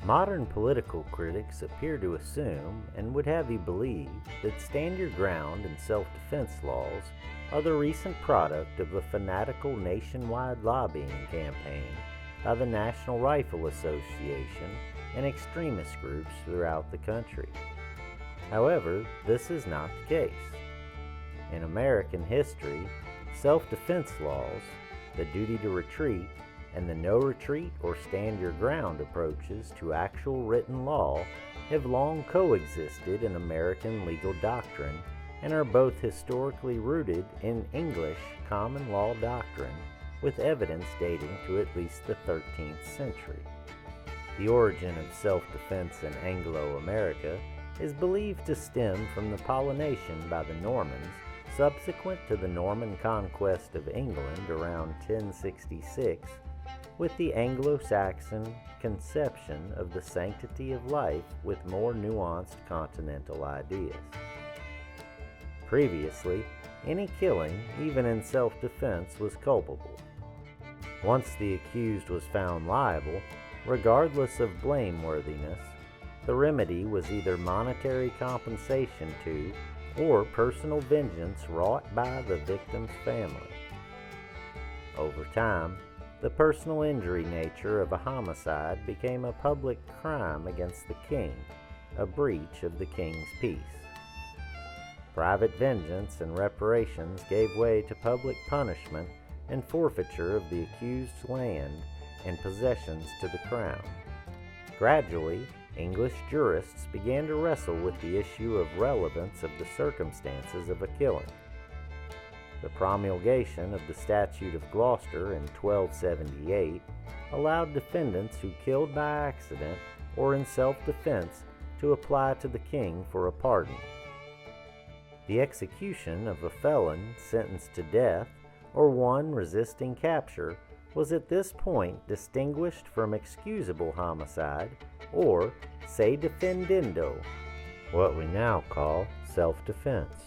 Modern political critics appear to assume, and would have you believe, that stand your ground and self-defense laws are the recent product of a fanatical nationwide lobbying campaign by the National Rifle Association and extremist groups throughout the country. However, this is not the case. In American history, self-defense laws, the duty to retreat, and the no retreat or stand your ground approaches to actual written law have long coexisted in American legal doctrine and are both historically rooted in English common law doctrine with evidence dating to at least the 13th century. The origin of self-defense in Anglo-America is believed to stem from the pollination by the Normans subsequent to the Norman conquest of England around 1066, with the Anglo-Saxon conception of the sanctity of life with more nuanced continental ideas. Previously, any killing, even in self-defense, was culpable. Once the accused was found liable, regardless of blameworthiness, the remedy was either monetary compensation to or personal vengeance wrought by the victim's family. Over time, the personal injury nature of a homicide became a public crime against the king, a breach of the king's peace. Private vengeance and reparations gave way to public punishment and forfeiture of the accused's land and possessions to the crown. Gradually, English jurists began to wrestle with the issue of relevance of the circumstances of a killing. The promulgation of the Statute of Gloucester in 1278 allowed defendants who killed by accident or in self-defense to apply to the king for a pardon. The execution of a felon sentenced to death or one resisting capture was at this point distinguished from excusable homicide or se defendendo, what we now call self-defense.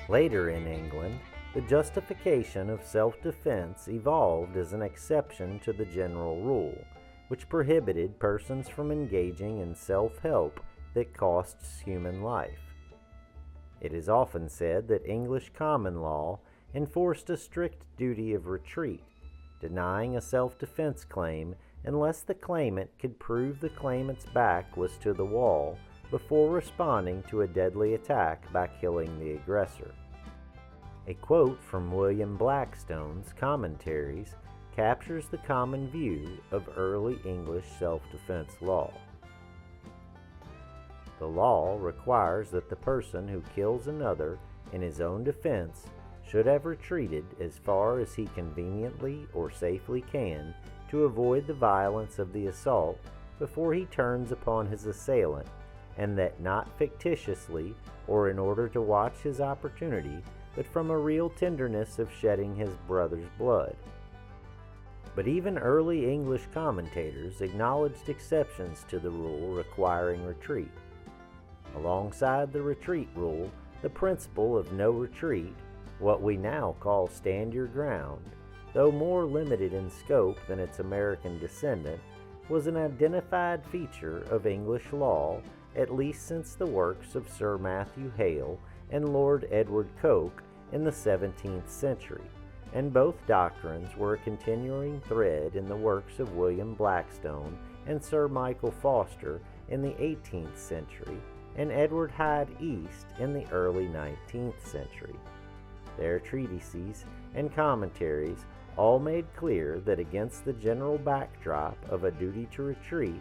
Later in England, the justification of self-defense evolved as an exception to the general rule, which prohibited persons from engaging in self-help that costs human life. It is often said that English common law enforced a strict duty of retreat, denying a self-defense claim unless the claimant could prove the claimant's back was to the wall before responding to a deadly attack by killing the aggressor. A quote from William Blackstone's Commentaries captures the common view of early English self-defense law. The law requires that the person who kills another in his own defense should have retreated as far as he conveniently or safely can to avoid the violence of the assault before he turns upon his assailant, and that not fictitiously or in order to watch his opportunity, but from a real tenderness of shedding his brother's blood. But even early English commentators acknowledged exceptions to the rule requiring retreat. Alongside the retreat rule, the principle of no retreat, what we now call stand your ground, though more limited in scope than its American descendant, was an identified feature of English law at least since the works of Sir Matthew Hale and Lord Edward Coke in the 17th century, and both doctrines were a continuing thread in the works of William Blackstone and Sir Michael Foster in the 18th century and Edward Hyde East in the early 19th century. Their treatises and commentaries all made clear that against the general backdrop of a duty to retreat,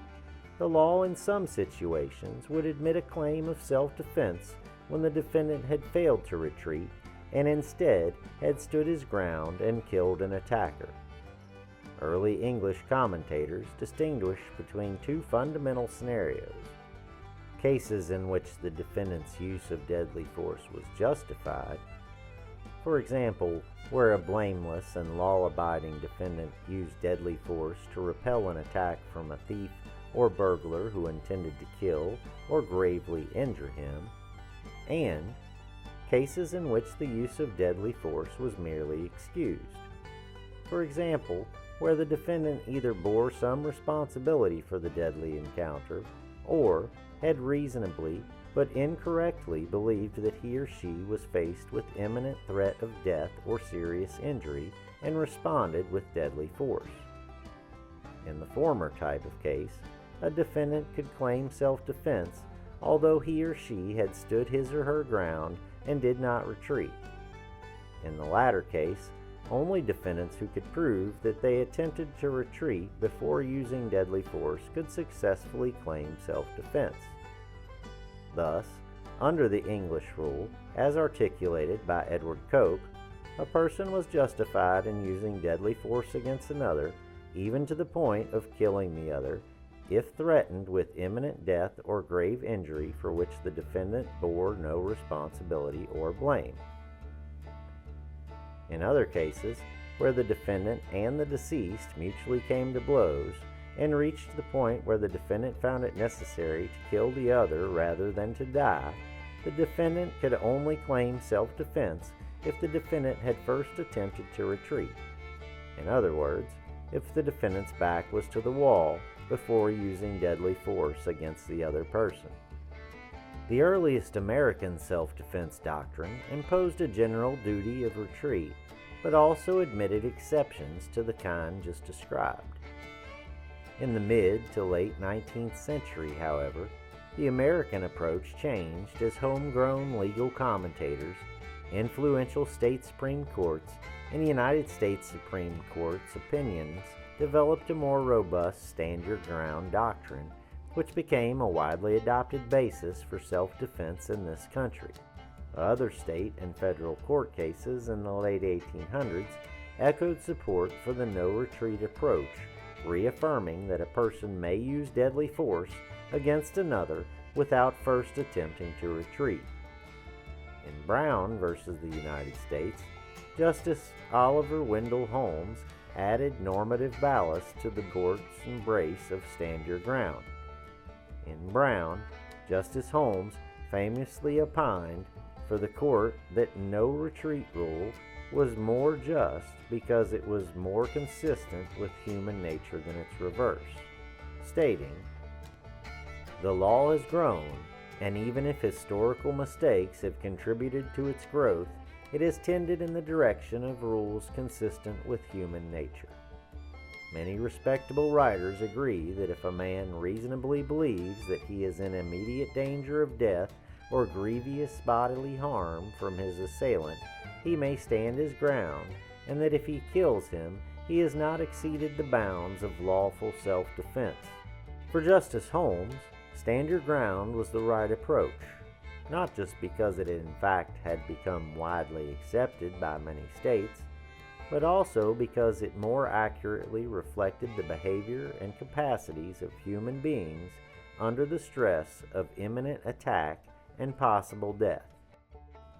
the law in some situations would admit a claim of self-defense when the defendant had failed to retreat and instead had stood his ground and killed an attacker. Early English commentators distinguish between two fundamental scenarios: cases in which the defendant's use of deadly force was justified, for example, where a blameless and law-abiding defendant used deadly force to repel an attack from a thief or burglar who intended to kill or gravely injure him, and cases in which the use of deadly force was merely excused. For example, where the defendant either bore some responsibility for the deadly encounter or had reasonably but incorrectly believed that he or she was faced with imminent threat of death or serious injury and responded with deadly force. In the former type of case, a defendant could claim self-defense although he or she had stood his or her ground and did not retreat. In the latter case, only defendants who could prove that they attempted to retreat before using deadly force could successfully claim self-defense. Thus, under the English rule, as articulated by Edward Coke, a person was justified in using deadly force against another, even to the point of killing the other, if threatened with imminent death or grave injury for which the defendant bore no responsibility or blame. In other cases, where the defendant and the deceased mutually came to blows and reached the point where the defendant found it necessary to kill the other rather than to die, the defendant could only claim self-defense if the defendant had first attempted to retreat. In other words, if the defendant's back was to the wall before using deadly force against the other person. The earliest American self-defense doctrine imposed a general duty of retreat, but also admitted exceptions to the kind just described. In the mid to late 19th century, however, the American approach changed as homegrown legal commentators, influential state Supreme Courts, and the United States Supreme Court's opinions developed a more robust stand-your-ground doctrine, which became a widely adopted basis for self-defense in this country. Other state and federal court cases in the late 1800s echoed support for the no-retreat approach, reaffirming that a person may use deadly force against another without first attempting to retreat. In Brown versus the United States, Justice Oliver Wendell Holmes added normative ballast to the court's embrace of stand your ground. In Brown, Justice Holmes famously opined for the court that no retreat rule was more just because it was more consistent with human nature than its reverse, stating, "The law has grown, and even if historical mistakes have contributed to its growth, it has tended in the direction of rules consistent with human nature. Many respectable writers agree that if a man reasonably believes that he is in immediate danger of death or grievous bodily harm from his assailant, he may stand his ground, and that if he kills him, he has not exceeded the bounds of lawful self-defense." For Justice Holmes, stand your ground was the right approach, not just because it in fact had become widely accepted by many states, but also because it more accurately reflected the behavior and capacities of human beings under the stress of imminent attack and possible death.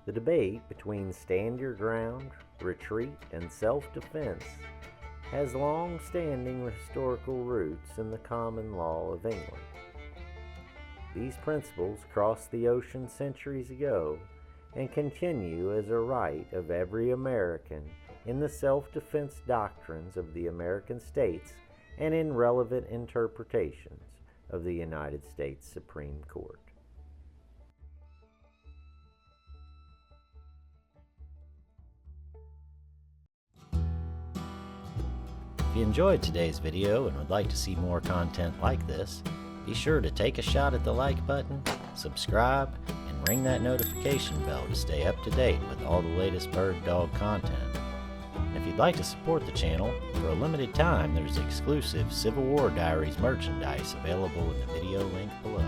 The debate between stand your ground, retreat, and self-defense has long-standing historical roots in the common law of England. These principles crossed the ocean centuries ago and continue as a right of every American in the self-defense doctrines of the American states and in relevant interpretations of the United States Supreme Court. If you enjoyed today's video and would like to see more content like this, be sure to take a shot at the like button, subscribe, and ring that notification bell to stay up to date with all the latest BirdDogg content. And if you'd like to support the channel, for a limited time there's exclusive Civil War Diaries merchandise available in the video link below.